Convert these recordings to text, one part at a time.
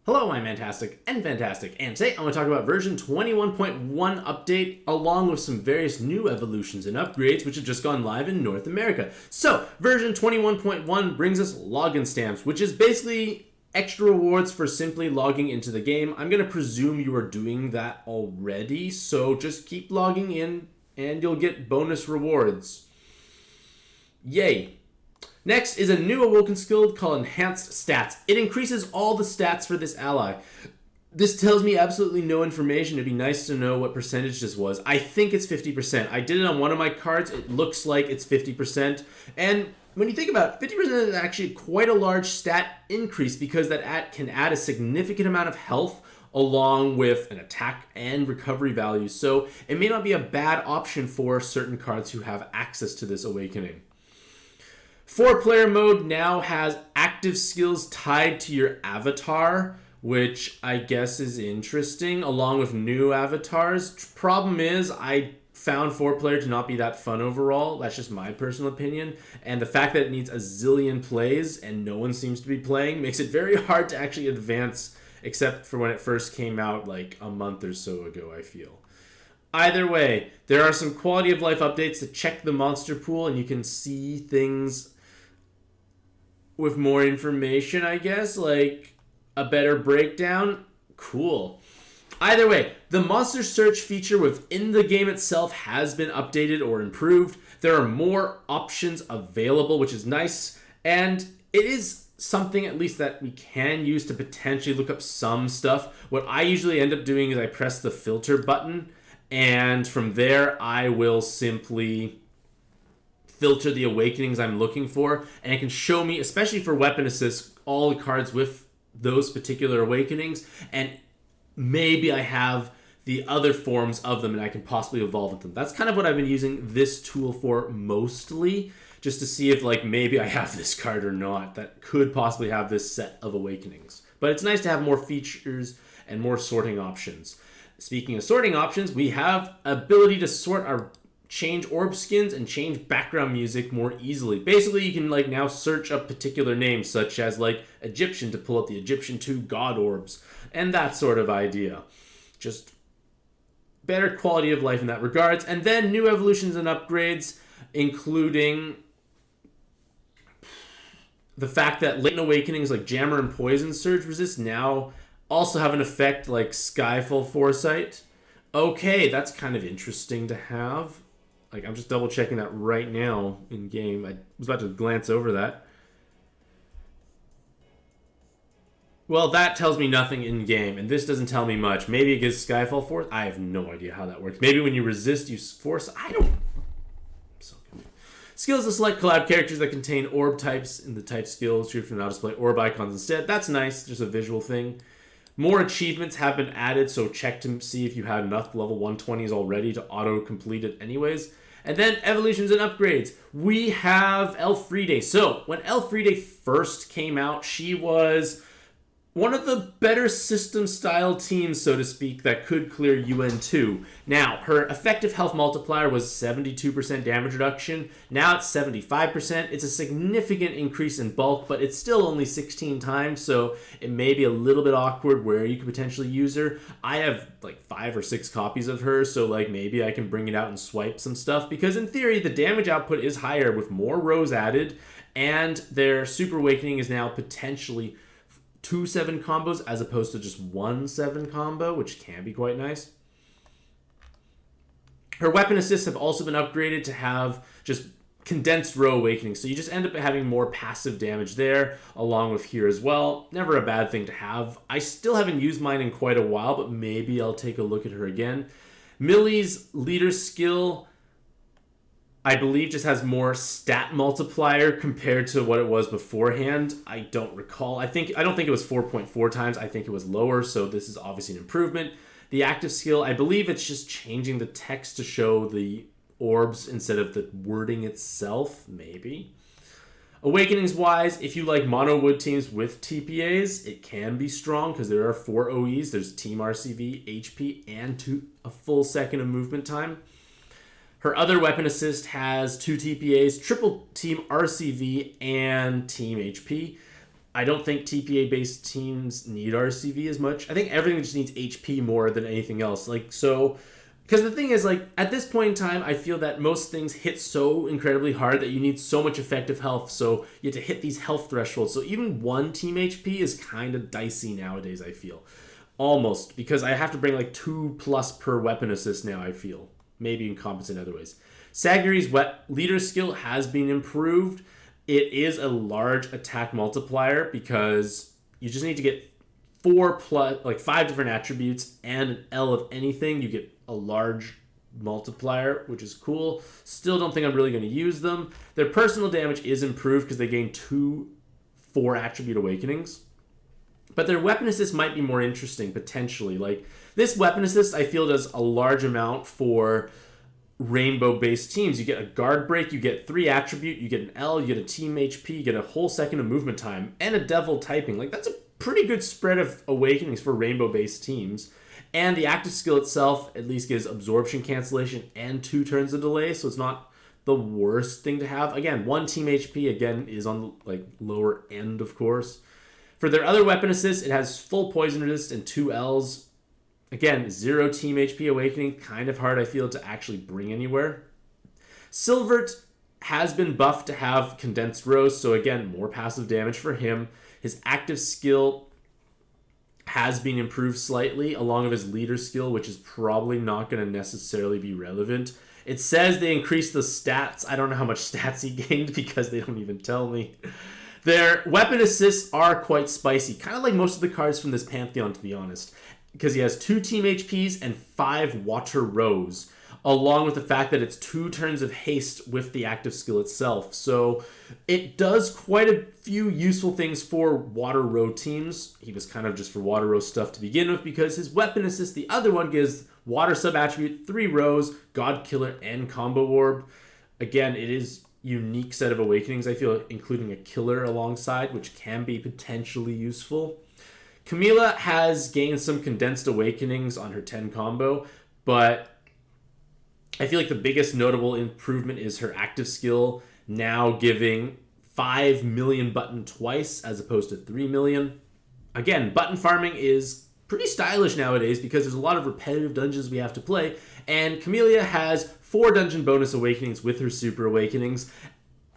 Hello, I'm Mantastic and Fantastic, and today I'm going to talk about version 21.1 update along with some various new evolutions and upgrades which have just gone live in North America. So, version 21.1 brings us login stamps, which is basically extra rewards for simply logging into the game. I'm going to presume you are doing that already, so just keep logging in and you'll get bonus rewards. Yay! Next is a new awoken skill called Enhanced Stats. It increases all the stats for this ally. This tells me absolutely no information. It'd be nice to know what percentage this was. I think it's 50%. I did it on one of my cards. It looks like it's 50%. And when you think about it, 50% is actually quite a large stat increase because that can add a significant amount of health along with an attack and recovery value. So it may not be a bad option for certain cards who have access to this awakening. 4-player mode now has active skills tied to your avatar, which I guess is interesting, along with new avatars. Problem is, I found 4-player to not be that fun overall. That's just my personal opinion. And the fact that it needs a zillion plays and no one seems to be playing makes it very hard to actually advance, except for when it first came out like a month or so ago, I feel. Either way, there are some quality of life updates to check the monster pool, and you can see things with more information, I guess, like a better breakdown. Cool. Either way, the monster search feature within the game itself has been updated or improved. There are more options available, which is nice, and it is something at least that we can use to potentially look up some stuff. What I usually end up doing is I press the filter button, and from there I will simply filter the awakenings I'm looking for, and it can show me, especially for weapon assists, all the cards with those particular awakenings, and maybe I have the other forms of them and I can possibly evolve with them. That's kind of what I've been using this tool for mostly, just to see if like maybe I have this card or not that could possibly have this set of awakenings. But it's nice to have more features and more sorting options. Speaking of sorting options, we have ability to sort our change orb skins and change background music more easily. Basically, you can like now search up particular names such as like Egyptian to pull up the Egyptian 2 god orbs and that sort of idea. Just better quality of life in that regards. And then new evolutions and upgrades, including the fact that latent awakenings like Jammer and Poison Surge Resist now also have an effect like Skyfall Foresight. Okay, that's kind of interesting to have. Like, I'm just double checking that right now in game. I was about to glance over that. Well, that tells me nothing in game, and this doesn't tell me much. Maybe it gives Skyfall Force. I have no idea how that works. Maybe when you resist, you force. I don't. I'm so confused. Skills to select collab characters that contain orb types in the type skills. Troops will now display orb icons instead. That's nice. Just a visual thing. More achievements have been added, so check to see if you had enough level 120s already to auto-complete it anyways. And then evolutions and upgrades. We have Elfride. So, when Elfride first came out, she was one of the better system-style teams, so to speak, that could clear UN2. Now, her effective health multiplier was 72% damage reduction. Now it's 75%. It's a significant increase in bulk, but it's still only 16 times, so it may be a little bit awkward where you could potentially use her. I have like 5 or 6 copies of her, so like maybe I can bring it out and swipe some stuff, because in theory, the damage output is higher with more rows added, and their Super Awakening is now potentially 2 7 combos as opposed to just 1 7 combo, which can be quite nice. Her weapon assists have also been upgraded to have just condensed row awakening, so you just end up having more passive damage there, along with here as well. Never a bad thing to have. I still haven't used mine in quite a while, but maybe I'll take a look at her again. Millie's leader skill, I believe, just has more stat multiplier compared to what it was beforehand. I don't recall. I don't think it was 4.4 times. I think it was lower, so this is obviously an improvement. The active skill, I believe it's just changing the text to show the orbs instead of the wording itself, maybe. Awakenings-wise, if you like mono wood teams with TPAs, it can be strong because there are 4 OEs. There's Team RCV, HP, and a full second of movement time. Her other weapon assist has 2 TPAs, triple Team RCV, and Team HP. I don't think TPA-based teams need RCV as much. I think everything just needs HP more than anything else. Like, so... Because the thing is, like, at this point in time, I feel that most things hit so incredibly hard that you need so much effective health, so you have to hit these health thresholds. So even one team HP is kind of dicey nowadays, I feel. Almost. Because I have to bring, like, 2+ per weapon assist now, I feel. Maybe you can compensate in other ways. Sagiri's leader skill has been improved. It is a large attack multiplier because you just need to get 5 different attributes and an L of anything. You get a large multiplier, which is cool. Still don't think I'm really going to use them. Their personal damage is improved because they gain 2 4-attribute awakenings. But their weapon assist might be more interesting, potentially. Like, this weapon assist, I feel, does a large amount for rainbow-based teams. You get a guard break, you get 3 attribute, you get an L, you get a team HP, you get a whole second of movement time, and a devil typing. Like, that's a pretty good spread of awakenings for rainbow-based teams. And the active skill itself at least gives absorption cancellation and 2 turns of delay, so it's not the worst thing to have. Again, 1 team HP, again, is on the like lower end, of course. For their other weapon assist, it has full poison resist and 2 Ls. Again, 0 team HP awakening, kind of hard, I feel, to actually bring anywhere. Silvert has been buffed to have condensed rose, so again, more passive damage for him. His active skill has been improved slightly, along with his leader skill, which is probably not going to necessarily be relevant. It says they increased the stats. I don't know how much stats he gained because they don't even tell me. Their weapon assists are quite spicy, kind of like most of the cards from this Pantheon, to be honest, because he has 2 team HPs and 5 water rows, along with the fact that it's 2 turns of haste with the active skill itself. So it does quite a few useful things for water row teams. He was kind of just for water row stuff to begin with because his weapon assist, the other one, gives water sub-attribute, 3 rows, God Killer, and Combo Orb. Again, it is unique set of awakenings, I feel, including a killer alongside, which can be potentially useful. Camila has gained some condensed awakenings on her 10 combo, but I feel like the biggest notable improvement is her active skill now giving 5 million button twice as opposed to 3 million. Again, button farming is pretty stylish nowadays because there's a lot of repetitive dungeons we have to play, and Camellia has 4 dungeon bonus awakenings with her super awakenings,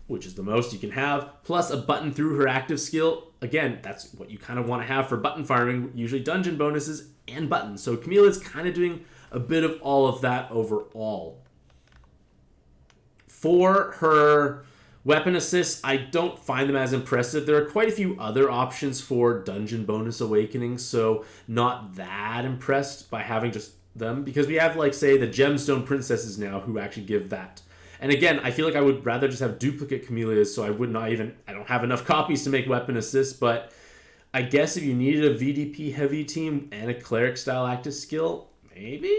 which is the most you can have, plus a button through her active skill. Again, that's what you kind of want to have for button farming, usually dungeon bonuses and buttons. So Camellia's kind of doing a bit of all of that overall. For her weapon assists, I don't find them as impressive. There are quite a few other options for dungeon bonus awakenings, so not that impressed by having just them, because we have, like, say, the Gemstone Princesses now who actually give that. And again, I feel like I would rather just have duplicate Camellias, so I don't have enough copies to make weapon assists, but I guess if you needed a VDP heavy team and a cleric style active skill, maybe,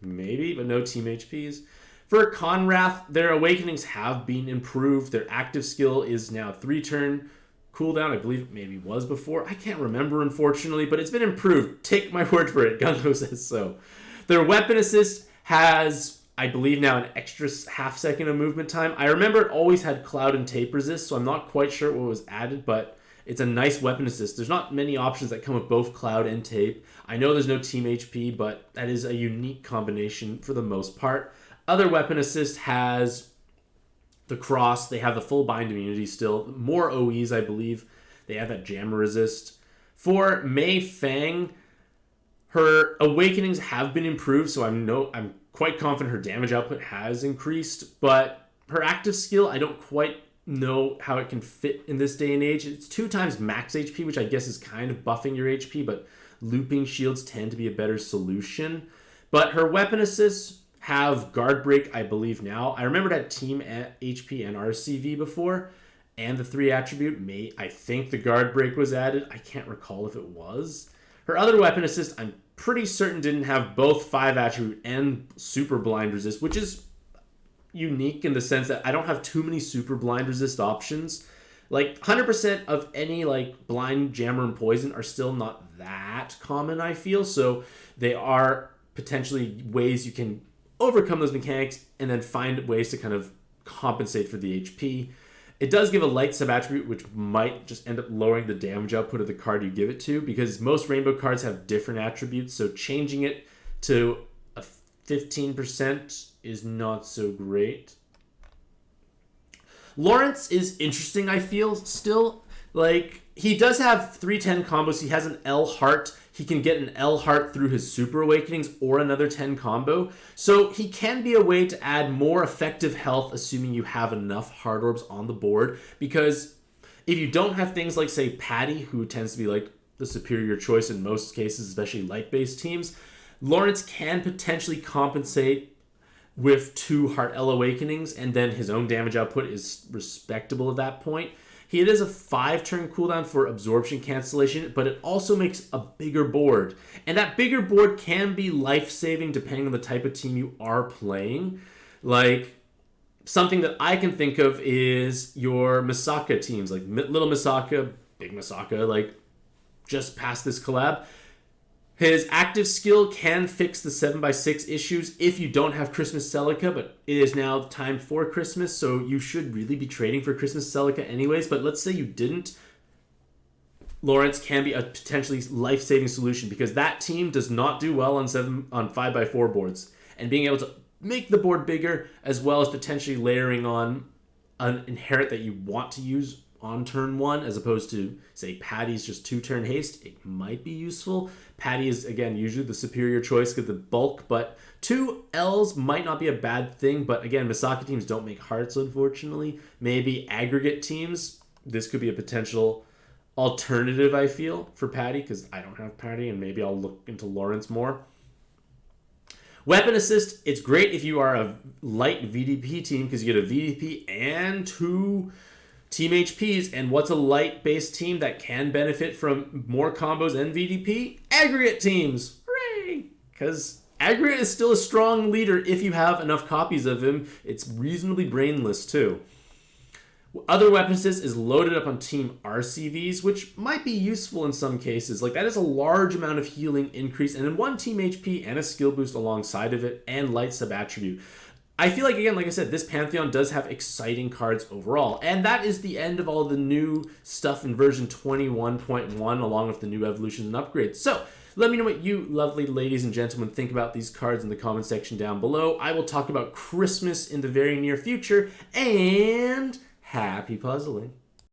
but no team HPs. For Conrath, their awakenings have been improved. Their active skill is now 3-turn cooldown. I believe it maybe was before. I can't remember, unfortunately, but it's been improved. Take my word for it. Gungo says so. Their weapon assist has, I believe, now an extra half second of movement time. I remember it always had cloud and tape resist, so I'm not quite sure what was added, but it's a nice weapon assist. There's not many options that come with both cloud and tape. I know there's no team HP, but that is a unique combination for the most part. Other weapon assist has the cross. They have the full bind immunity still. More OEs, I believe. They have that jammer resist. For Mei Fang, her awakenings have been improved, so I'm quite confident her damage output has increased, but her active skill, I don't quite know how it can fit in this day and age. It's 2 times max HP, which I guess is kind of buffing your HP, but looping shields tend to be a better solution. But her weapon assists have guard break, I believe now. I remember that team at HP and RCV before, and the 3 attribute. I think the guard break was added. I can't recall if it was. Her other weapon assist, I'm pretty certain, didn't have both 5 attribute and super blind resist, which is unique in the sense that I don't have too many super blind resist options. Like 100% of any like blind, jammer, and poison are still not that common, I feel. So they are potentially ways you can overcome those mechanics and then find ways to kind of compensate for the HP. It does give a light sub-attribute, which might just end up lowering the damage output of the card you give it to, because most rainbow cards have different attributes, so changing it to a 15% is not so great. Lawrence is interesting, I feel, still. Like, he does have 3/10 combos. He has an L heart. He can get an L heart through his Super Awakenings or another 10 combo. So he can be a way to add more effective health, assuming you have enough Heart Orbs on the board. Because if you don't have things like, say, Patty, who tends to be like the superior choice in most cases, especially light-based teams, Lawrence can potentially compensate with 2 Heart L Awakenings, and then his own damage output is respectable at that point. It is a 5-turn cooldown for absorption cancellation, but it also makes a bigger board. And that bigger board can be life-saving depending on the type of team you are playing. Like, something that I can think of is your Misaka teams, like Little Misaka, Big Misaka, like just past this collab. His active skill can fix the 7x6 issues if you don't have Christmas Celica, but it is now time for Christmas, so you should really be trading for Christmas Celica anyways. But let's say you didn't. Lawrence can be a potentially life-saving solution, because that team does not do well on 5x4 boards. And being able to make the board bigger, as well as potentially layering on an inherit that you want to use on turn 1, as opposed to, say, Patty's just 2-turn haste, it might be useful. Patty is, again, usually the superior choice because the bulk, but 2 L's might not be a bad thing. But again, Misaka teams don't make hearts, unfortunately. Maybe aggregate teams, this could be a potential alternative, I feel, for Patty, because I don't have Patty, and maybe I'll look into Lawrence more. Weapon assist, it's great if you are a light VDP team, because you get a VDP and 2 Team HPs. And what's a light-based team that can benefit from more combos and VDP? Aggregate teams! Hooray! Because Aggregate is still a strong leader if you have enough copies of him. It's reasonably brainless, too. Other weapon assist is loaded up on Team RCVs, which might be useful in some cases. Like, that is a large amount of healing increase, and then 1 Team HP and a skill boost alongside of it, and light sub-attribute. I feel like, again, like I said, this Pantheon does have exciting cards overall. And that is the end of all the new stuff in version 21.1, along with the new evolutions and upgrades. So, let me know what you lovely ladies and gentlemen think about these cards in the comment section down below. I will talk about Christmas in the very near future, and happy puzzling.